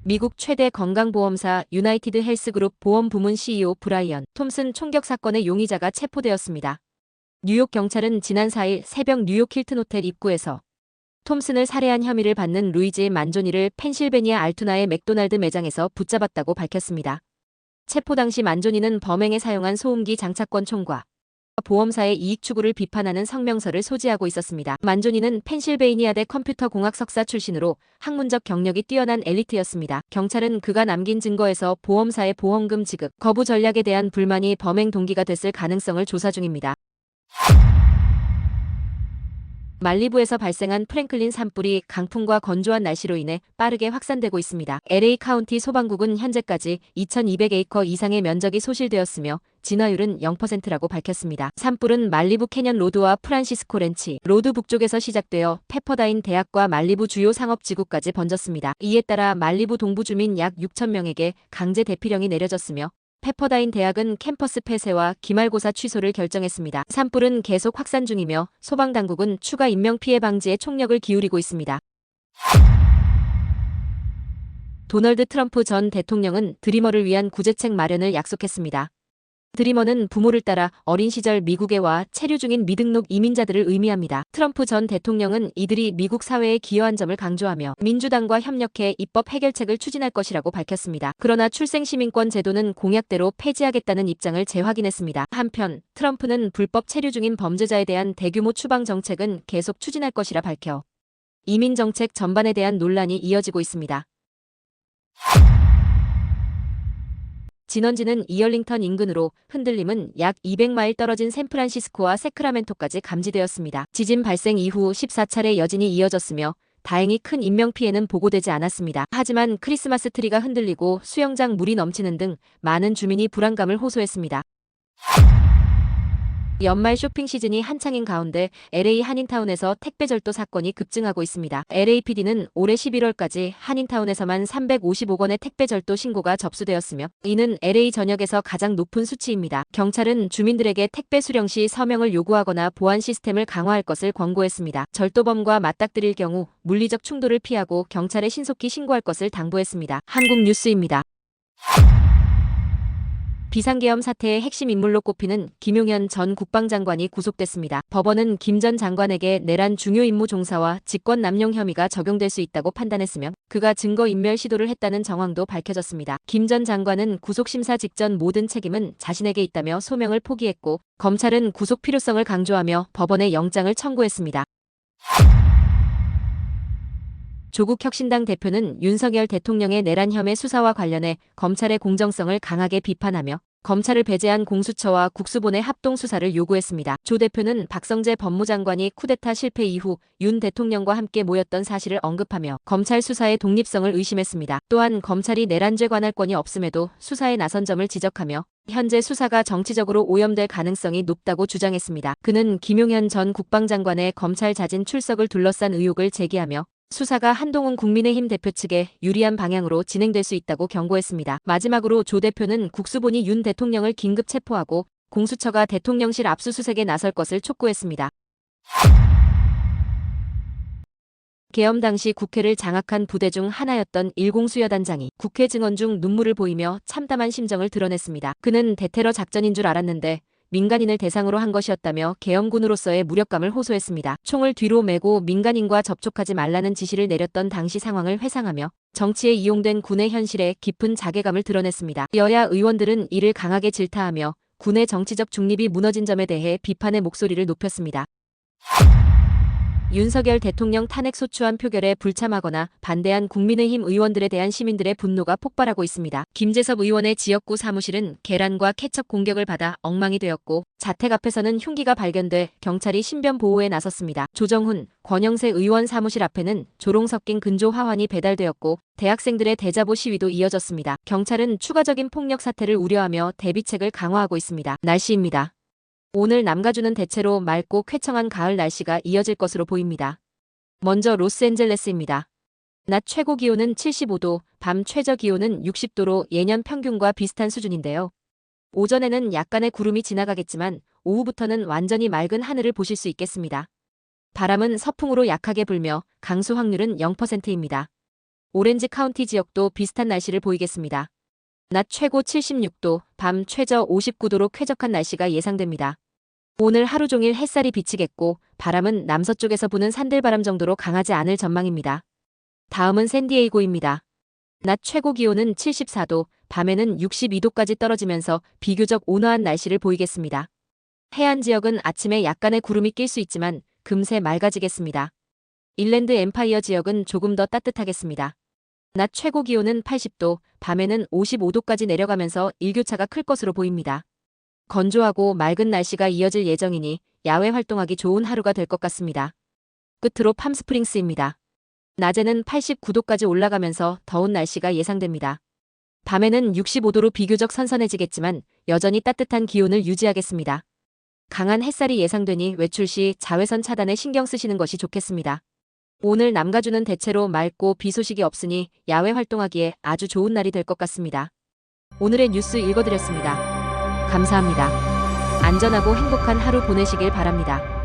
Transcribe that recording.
미국 최대 건강보험사 유나이티드 헬스그룹 보험 부문 CEO 브라이언 톰슨 총격 사건의 용의자가 체포되었습니다. 뉴욕 경찰은 지난 4일 새벽 뉴욕 힐튼 호텔 입구에서 톰슨을 살해한 혐의를 받는 루이지 만조니를 펜실베니아 알토나의 맥도날드 매장에서 붙잡았다고 밝혔습니다. 체포 당시 만조니는 범행에 사용한 소음기 장착권 총과 보험사의 이익 추구를 비판하는 성명서를 소지하고 있었습니다. 만조니는 펜실베이니아대 컴퓨터공학 석사 출신으로 학문적 경력이 뛰어난 엘리트였습니다. 경찰은 그가 남긴 증거에서 보험사의 보험금 지급 거부 전략에 대한 불만이 범행 동기가 됐을 가능성을 조사 중입니다. 말리부에서 발생한 프랭클린 산불이 강풍과 건조한 날씨로 인해 빠르게 확산되고 있습니다. LA 카운티 소방국은 현재까지 2,200에이커 이상의 면적이 소실되었으며 진화율은 0%라고 밝혔습니다. 산불은 말리부 캐년 로드와 프란시스코 렌치 로드 북쪽에서 시작되어 페퍼다인 대학과 말리부 주요 상업지구까지 번졌습니다. 이에 따라 말리부 동부 주민 약 6,000명에게 강제 대피령이 내려졌으며 페퍼다인 대학은 캠퍼스 폐쇄와 기말고사 취소를 결정했습니다. 산불은 계속 확산 중이며 소방당국은 추가 인명피해 방지에 총력을 기울이고 있습니다. 도널드 트럼프 전 대통령은 드리머를 위한 구제책 마련을 약속했습니다. 드리머는 부모를 따라 어린 시절 미국에 와 체류 중인 미등록 이민자들을 의미합니다. 트럼프 전 대통령은 이들이 미국 사회에 기여한 점을 강조하며 민주당과 협력해 입법 해결책을 추진할 것이라고 밝혔습니다. 그러나 출생시민권 제도는 공약대로 폐지하겠다는 입장을 재확인했습니다. 한편 트럼프는 불법 체류 중인 범죄자에 대한 대규모 추방 정책은 계속 추진할 것이라 밝혀 이민 정책 전반에 대한 논란이 이어지고 있습니다. 진원지는 이얼링턴 인근으로 흔들림은 약 200마일 떨어진 샌프란시스코와 세크라멘토까지 감지되었습니다. 지진 발생 이후 14차례 여진이 이어졌으며 다행히 큰 인명피해는 보고되지 않았습니다. 하지만 크리스마스 트리가 흔들리고 수영장 물이 넘치는 등 많은 주민이 불안감을 호소했습니다. 연말 쇼핑 시즌이 한창인 가운데 LA 한인타운에서 택배 절도 사건이 급증하고 있습니다. LAPD는 올해 11월까지 한인타운에서만 355건의 택배 절도 신고가 접수되었으며 이는 LA 전역에서 가장 높은 수치입니다. 경찰은 주민들에게 택배 수령 시 서명을 요구하거나 보안 시스템을 강화할 것을 권고했습니다. 절도범과 맞닥뜨릴 경우 물리적 충돌을 피하고 경찰에 신속히 신고할 것을 당부했습니다. 한국 뉴스입니다. 비상계엄 사태의 핵심 인물로 꼽히는 김용현 전 국방장관이 구속됐습니다. 법원은 김 전 장관에게 내란 중요 임무 종사와 직권 남용 혐의가 적용될 수 있다고 판단했으며 그가 증거인멸 시도를 했다는 정황도 밝혀졌습니다. 김 전 장관은 구속심사 직전 모든 책임은 자신에게 있다며 소명을 포기했고 검찰은 구속 필요성을 강조하며 법원에 영장을 청구했습니다. 조국 혁신당 대표는 윤석열 대통령의 내란 혐의 수사와 관련해 검찰의 공정성을 강하게 비판하며 검찰을 배제한 공수처와 국수본의 합동 수사를 요구했습니다. 조 대표는 박성재 법무장관이 쿠데타 실패 이후 윤 대통령과 함께 모였던 사실을 언급하며 검찰 수사의 독립성을 의심했습니다. 또한 검찰이 내란죄 관할권이 없음에도 수사에 나선 점을 지적하며 현재 수사가 정치적으로 오염될 가능성이 높다고 주장했습니다. 그는 김용현 전 국방장관의 검찰 자진 출석을 둘러싼 의혹을 제기하며 수사가 한동훈 국민의힘 대표 측에 유리한 방향으로 진행될 수 있다고 경고했습니다. 마지막으로 조 대표는 국수본이 윤 대통령을 긴급 체포하고 공수처가 대통령실 압수수색에 나설 것을 촉구했습니다. 계엄 당시 국회를 장악한 부대 중 하나였던 1공수여단장이 국회 증언 중 눈물을 보이며 참담한 심정을 드러냈습니다. 그는 대테러 작전인 줄 알았는데 민간인을 대상으로 한 것이었다며 계엄군으로서의 무력감을 호소했습니다. 총을 뒤로 메고 민간인과 접촉하지 말라는 지시를 내렸던 당시 상황을 회상하며 정치에 이용된 군의 현실에 깊은 자괴감을 드러냈습니다. 여야 의원들은 이를 강하게 질타하며 군의 정치적 중립이 무너진 점에 대해 비판의 목소리를 높였습니다. 윤석열 대통령 탄핵 소추안 표결에 불참하거나 반대한 국민의힘 의원들에 대한 시민들의 분노가 폭발하고 있습니다. 김재섭 의원의 지역구 사무실은 계란과 케첩 공격을 받아 엉망이 되었고 자택 앞에서는 흉기가 발견돼 경찰이 신변 보호에 나섰습니다. 조정훈, 권영세 의원 사무실 앞에는 조롱 섞인 근조 화환이 배달되었고 대학생들의 대자보 시위도 이어졌습니다. 경찰은 추가적인 폭력 사태를 우려하며 대비책을 강화하고 있습니다. 날씨입니다. 오늘 남가주는 대체로 맑고 쾌청한 가을 날씨가 이어질 것으로 보입니다. 먼저 로스앤젤레스입니다. 낮 최고 기온은 75도, 밤 최저 기온은 60도로 예년 평균과 비슷한 수준인데요. 오전에는 약간의 구름이 지나가겠지만 오후부터는 완전히 맑은 하늘을 보실 수 있겠습니다. 바람은 서풍으로 약하게 불며 강수 확률은 0%입니다. 오렌지 카운티 지역도 비슷한 날씨를 보이겠습니다. 낮 최고 76도, 밤 최저 59도로 쾌적한 날씨가 예상됩니다. 오늘 하루 종일 햇살이 비치겠고 바람은 남서쪽에서 부는 산들바람 정도로 강하지 않을 전망입니다. 다음은 샌디에이고입니다. 낮 최고 기온은 74도, 밤에는 62도까지 떨어지면서 비교적 온화한 날씨를 보이겠습니다. 해안 지역은 아침에 약간의 구름이 낄 수 있지만 금세 맑아지겠습니다. 인랜드 엠파이어 지역은 조금 더 따뜻하겠습니다. 낮 최고 기온은 80도, 밤에는 55도까지 내려가면서 일교차가 클 것으로 보입니다. 건조하고 맑은 날씨가 이어질 예정이니 야외 활동하기 좋은 하루가 될 것 같습니다. 끝으로 팜스프링스입니다. 낮에는 89도까지 올라가면서 더운 날씨가 예상됩니다. 밤에는 65도로 비교적 선선해지겠지만 여전히 따뜻한 기온을 유지하겠습니다. 강한 햇살이 예상되니 외출 시 자외선 차단에 신경 쓰시는 것이 좋겠습니다. 오늘 남가주는 대체로 맑고 비 소식이 없으니 야외 활동하기에 아주 좋은 날이 될 것 같습니다. 오늘의 뉴스 읽어드렸습니다. 감사합니다. 안전하고 행복한 하루 보내시길 바랍니다.